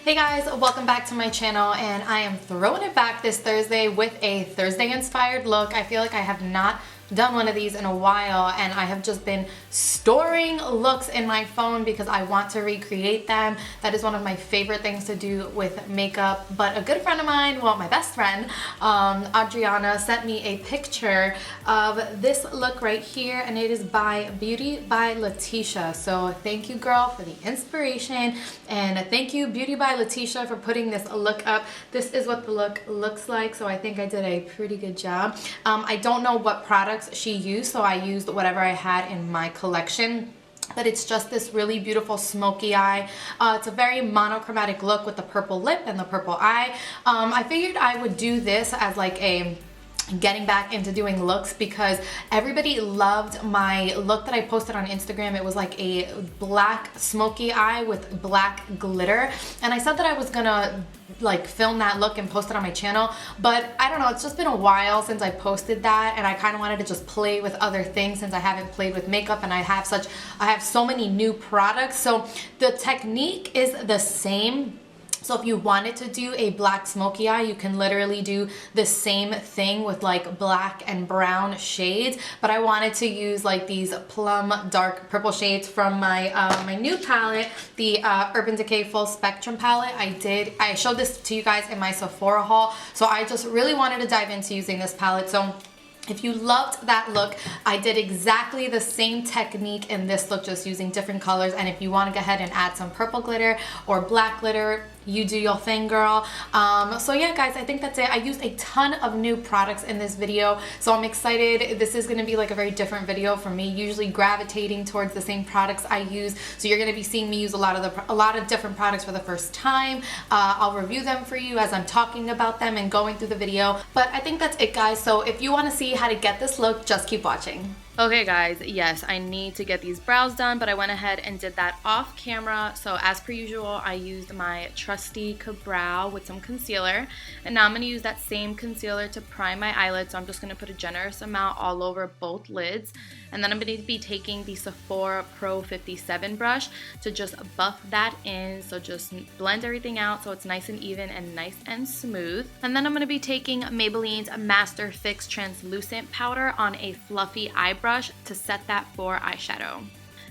Hey guys, welcome back to my channel, and I am throwing it back this Thursday with a Thursday inspired look. I feel like I have not done one of these in a while, and I have just been storing looks in my phone because I want to recreate them. That is one of my favorite things to do with makeup. But a good friend of mine, well, my best friend, Adriana, sent me a picture of this look right here, and it is by Beauty by Letitia. So thank you, girl, for the inspiration, and thank you, Beauty by Letitia, for putting this look up. This is what the look looks like, so I think I did a pretty good job. I don't know what products she used, so I used whatever I had in my collection. But it's just this really beautiful smoky eye. It's a very monochromatic look with the purple lip and the purple eye. I figured I would do this as like a getting back into doing looks because everybody loved my look that I posted on Instagram. It was like a black smoky eye with black glitter, and I said that I was gonna like film that look and post it on my channel, but I don't know, it's just been a while since I posted that, and I kind of wanted to just play with other things since I haven't played with makeup, and I have so many new products. So the technique is the same. So if you wanted to do a black smoky eye, you can literally do the same thing with like black and brown shades. But I wanted to use like these plum dark purple shades from my my new palette, the Urban Decay Full Spectrum palette. I showed this to you guys in my Sephora haul. So I just really wanted to dive into using this palette. So if you loved that look, I did exactly the same technique in this look, just using different colors. And if you want to go ahead and add some purple glitter or black glitter, you do your thing, girl. So yeah, guys, I think that's it. I used a ton of new products in this video, so I'm excited. This is going to be like a very different video for me, usually gravitating towards the same products I use. So you're going to be seeing me use a lot of different products for the first time. I'll review them for you as I'm talking about them and going through the video. But I think that's it, guys. So if you want to see how to get this look, just keep watching. Okay guys, yes, I need to get these brows done, but I went ahead and did that off camera. So as per usual, I used my trusty Kabrow with some concealer, and now I'm going to use that same concealer to prime my eyelids. So I'm just going to put a generous amount all over both lids, and then I'm going to be taking the Sephora Pro 57 brush to just buff that in. So just blend everything out so it's nice and even and nice and smooth. And then I'm going to be taking Maybelline's Master Fix Translucent Powder on a fluffy eyebrow to set that for eyeshadow.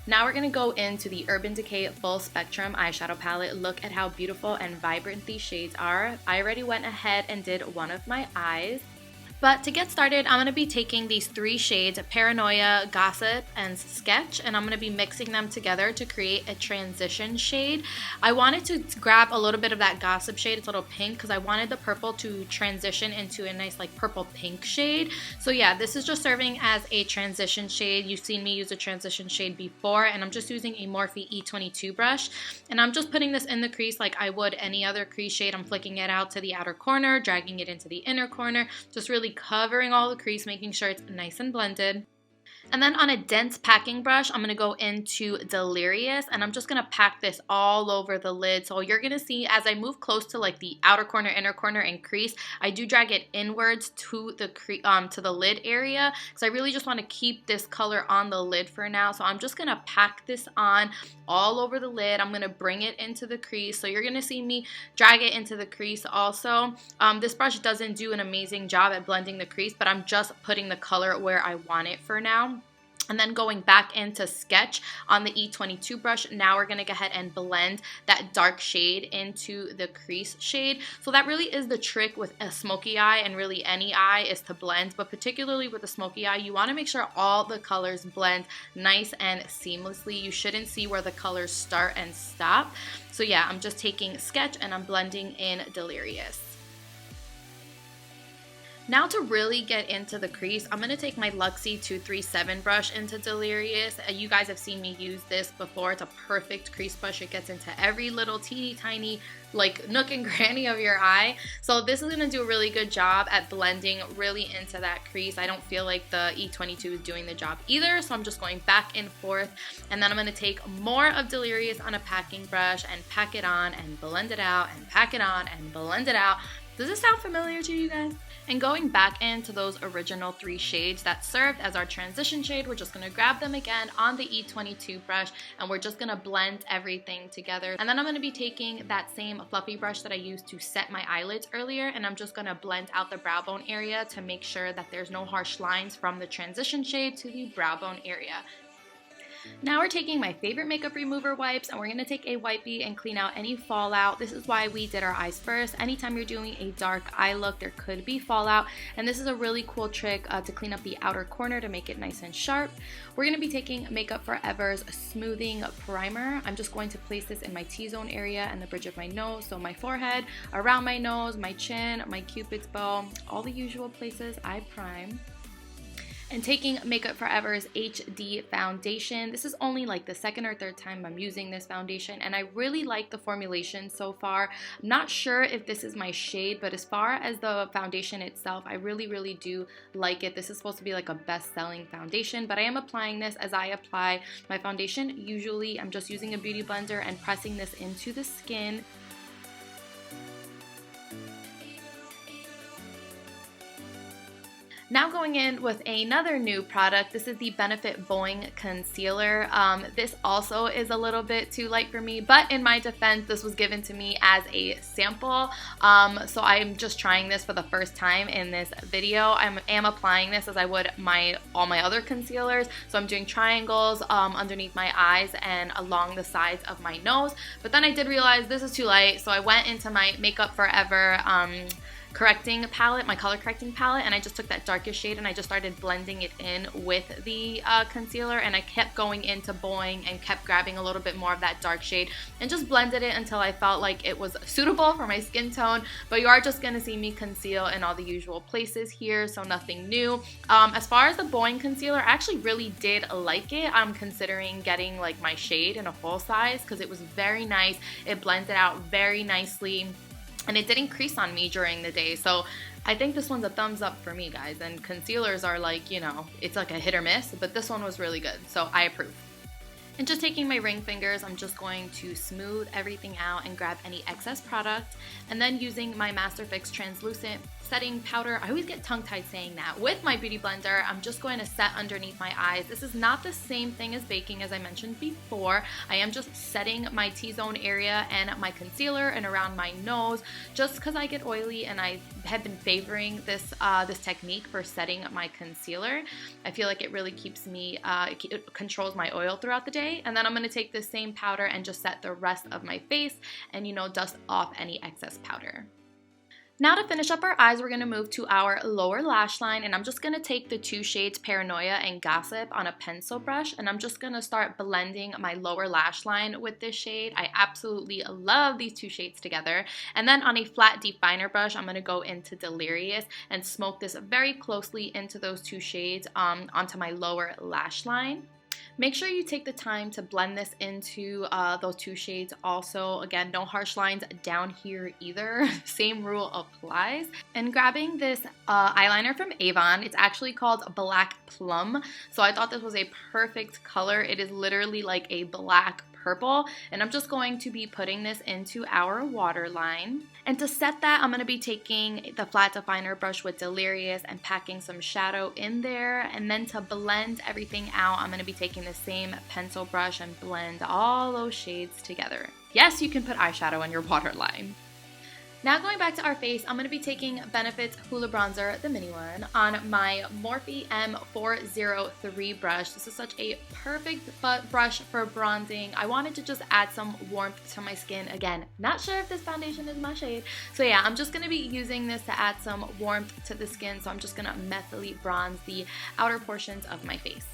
Now we're going to go into the Urban Decay Full Spectrum eyeshadow palette. Look at how beautiful and vibrant these shades are. I already went ahead and did one of my eyes. But to get started, I'm going to be taking these three shades, Paranoia, Gossip, and Sketch, and I'm going to be mixing them together to create a transition shade. I wanted to grab a little bit of that Gossip shade, it's a little pink, because I wanted the purple to transition into a nice like purple pink shade. So yeah, this is just serving as a transition shade. You've seen me use a transition shade before, and I'm just using a Morphe E22 brush, and I'm just putting this in the crease like I would any other crease shade. I'm flicking it out to the outer corner, dragging it into the inner corner, just really covering all the crease, making sure it's nice and blended. And then on a dense packing brush, I'm going to go into Delirious, and I'm just going to pack this all over the lid. So you're going to see as I move close to like the outer corner, inner corner, and crease, I do drag it inwards to the lid area, because I really just want to keep this color on the lid for now. So I'm just going to pack this on all over the lid. I'm going to bring it into the crease. So you're going to see me drag it into the crease also. This brush doesn't do an amazing job at blending the crease, but I'm just putting the color where I want it for now. And then going back into Sketch on the E22 brush, now we're going to go ahead and blend that dark shade into the crease shade. So that really is the trick with a smoky eye, and really any eye, is to blend. But particularly with a smoky eye, you want to make sure all the colors blend nice and seamlessly. You shouldn't see where the colors start and stop. So yeah, I'm just taking Sketch and I'm blending in Delirious. Now to really get into the crease, I'm going to take my Luxie 237 brush into Delirious. You guys have seen me use this before. It's a perfect crease brush. It gets into every little teeny tiny like nook and cranny of your eye. So this is going to do a really good job at blending really into that crease. I don't feel like the E22 is doing the job either, so I'm just going back and forth. And then I'm going to take more of Delirious on a packing brush and pack it on and blend it out, and pack it on and blend it out. Does this sound familiar to you guys? And going back into those original 3 shades that served as our transition shade, we're just going to grab them again on the E22 brush, and we're just going to blend everything together. And then I'm going to be taking that same fluffy brush that I used to set my eyelids earlier, and I'm just going to blend out the brow bone area to make sure that there's no harsh lines from the transition shade to the brow bone area. Now we're taking my favorite makeup remover wipes, and we're going to take a wipey and clean out any fallout. This is why we did our eyes first. Anytime you're doing a dark eye look, there could be fallout, and this is a really cool trick to clean up the outer corner to make it nice and sharp. We're going to be taking Makeup Forever's Smoothing Primer. I'm just going to place this in my T-zone area and the bridge of my nose, so my forehead, around my nose, my chin, my cupid's bow, all the usual places I prime. And taking Makeup Forever's HD foundation. This is only like the second or third time I'm using this foundation, and I really like the formulation so far. I'm not sure if this is my shade, but as far as the foundation itself, I really do like it. This is supposed to be like a best-selling foundation, but I am applying this as I apply my foundation. Usually I'm just using a beauty blender and pressing this into the skin. Now going in with another new product. This is the Benefit Boing Concealer. This also is a little bit too light for me, but in my defense, this was given to me as a sample. So I'm just trying this for the first time in this video. I am applying this as I would all my other concealers. So I'm doing triangles underneath my eyes and along the sides of my nose. But then I did realize this is too light, so I went into my Makeup Forever correcting palette, my color correcting palette, and I just took that darkest shade and I just started blending it in with the concealer, and I kept going into Boing and kept grabbing a little bit more of that dark shade and just blended it until I felt like it was suitable for my skin tone. But you are just gonna see me conceal in all the usual places here, so nothing new. As far as the Boing concealer, I actually really did like it. I'm considering getting like my shade in a full size because it was very nice. It blended out very nicely, and it didn't crease on me during the day. So I think this one's a thumbs up for me, guys. And concealers are like, you know, it's like a hit or miss, but this one was really good, so I approve. And just taking my ring fingers, I'm just going to smooth everything out and grab any excess product. And then using my Master Fix Translucent Setting Powder, I always get tongue-tied saying that, with my beauty blender, I'm just going to set underneath my eyes. This is not the same thing as baking as I mentioned before. I am just setting my T-zone area and my concealer and around my nose, just because I get oily and I have been favoring this technique for setting my concealer. I feel like it really keeps me, it controls my oil throughout the day. And then I'm going to take this same powder and just set the rest of my face and, you know, dust off any excess powder. Now to finish up our eyes, we're going to move to our lower lash line, and I'm just going to take the 2 shades Paranoia and Gossip on a pencil brush, and I'm just going to start blending my lower lash line with this shade. I absolutely love these 2 shades together. And then on a flat definer brush, I'm going to go into Delirious and smoke this very closely into those 2 shades onto my lower lash line. Make sure you take the time to blend this into those 2 shades also. Again, no harsh lines down here either. Same rule applies. And grabbing this eyeliner from Avon, it's actually called Black Plum. So I thought this was a perfect color. It is literally like a black purple, and I'm just going to be putting this into our waterline. And to set that, I'm going to be taking the flat definer brush with Delirious and packing some shadow in there. And then to blend everything out, I'm going to be taking the same pencil brush and blend all those shades together. Yes, you can put eyeshadow on your waterline. Now going back to our face, I'm going to be taking Benefit's Hoola Bronzer, the mini one, on my Morphe M403 brush. This is such a perfect brush for bronzing. I wanted to just add some warmth to my skin. Again, not sure if this foundation is my shade. So yeah, I'm just going to be using this to add some warmth to the skin. So I'm just going to methily bronze the outer portions of my face.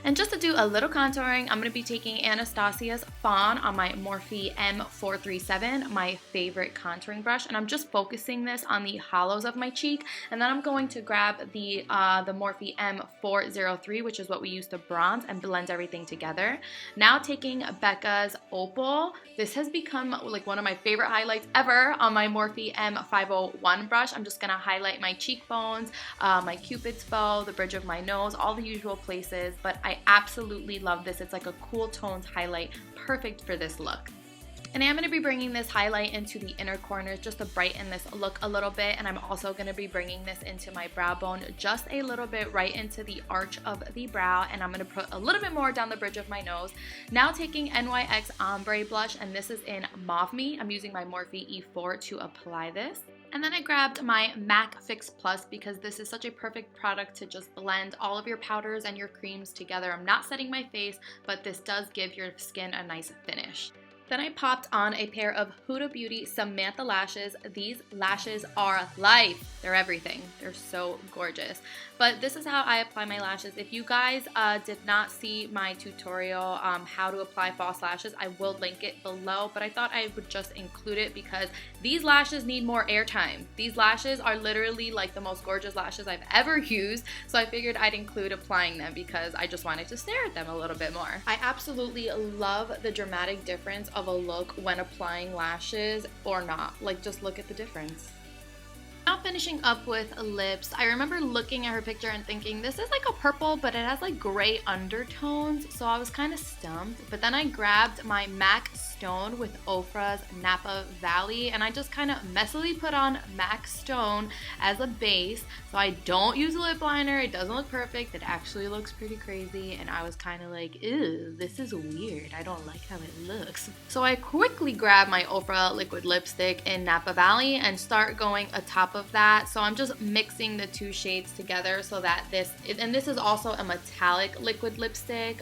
And just to do a little contouring, I'm going to be taking Anastasia's Fawn on my Morphe M437, my favorite contouring brush, and I'm just focusing this on the hollows of my cheek, and then I'm going to grab the Morphe M403, which is what we use to bronze, and blend everything together. Now taking Becca's Opal. This has become like one of my favorite highlights ever on my Morphe M501 brush. I'm just going to highlight my cheekbones, my cupid's bow, the bridge of my nose, all the usual places, but I absolutely love this. It's like a cool toned highlight, perfect for this look. And I am going to be bringing this highlight into the inner corners just to brighten this look a little bit. And I'm also going to be bringing this into my brow bone just a little bit, right into the arch of the brow. And I'm going to put a little bit more down the bridge of my nose. Now taking NYX Ombre blush, and this is in Mauve Me. I'm using my Morphe E4 to apply this. And then I grabbed my MAC Fix Plus because this is such a perfect product to just blend all of your powders and your creams together. I'm not setting my face, but this does give your skin a nice finish. Then I popped on a pair of Huda Beauty Samantha lashes. These lashes are life. They're everything. They're so gorgeous. But this is how I apply my lashes. If you guys did not see my tutorial how to apply false lashes, I will link it below. But I thought I would just include it because these lashes need more airtime. These lashes are literally like the most gorgeous lashes I've ever used. So I figured I'd include applying them because I just wanted to stare at them a little bit more. I absolutely love the dramatic difference of a look when applying lashes or not. Like, just look at the difference. Now finishing up with lips, I remember looking at her picture and thinking this is like a purple, but it has like gray undertones, so I was kind of stumped. But then I grabbed my MAC Stone with OFRA's Napa Valley, and I just kind of messily put on MAC Stone as a base. So I don't use a lip liner. It doesn't look perfect. It actually looks pretty crazy, and I was kind of like, ew, this is weird. I don't like how it looks. So I quickly grabbed my OFRA liquid lipstick in Napa Valley and start going atop of that. So I'm just mixing the two shades together so that this is also a metallic liquid lipstick.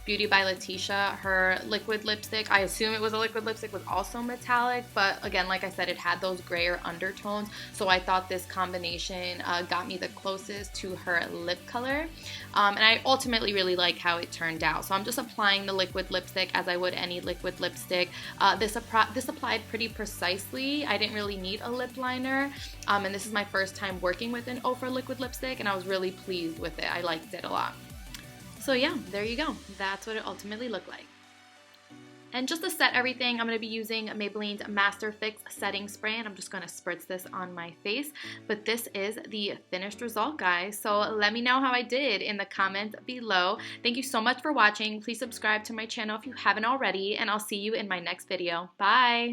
Beauty by Letitia, her liquid lipstick, I assume it was a liquid lipstick, was also metallic, but again, like I said, it had those grayer undertones, so I thought this combination got me the closest to her lip color, and I ultimately really like how it turned out. So I'm just applying the liquid lipstick as I would any liquid lipstick. This applied pretty precisely. I didn't really need a lip liner, and this is my first time working with an OFRA liquid lipstick, and I was really pleased with it. I liked it a lot. So yeah, there you go. That's what it ultimately looked like. And just to set everything, I'm going to be using Maybelline's Master Fix Setting Spray, and I'm just going to spritz this on my face. But this is the finished result, guys. So let me know how I did in the comments below. Thank you so much for watching. Please subscribe to my channel if you haven't already, and I'll see you in my next video. Bye!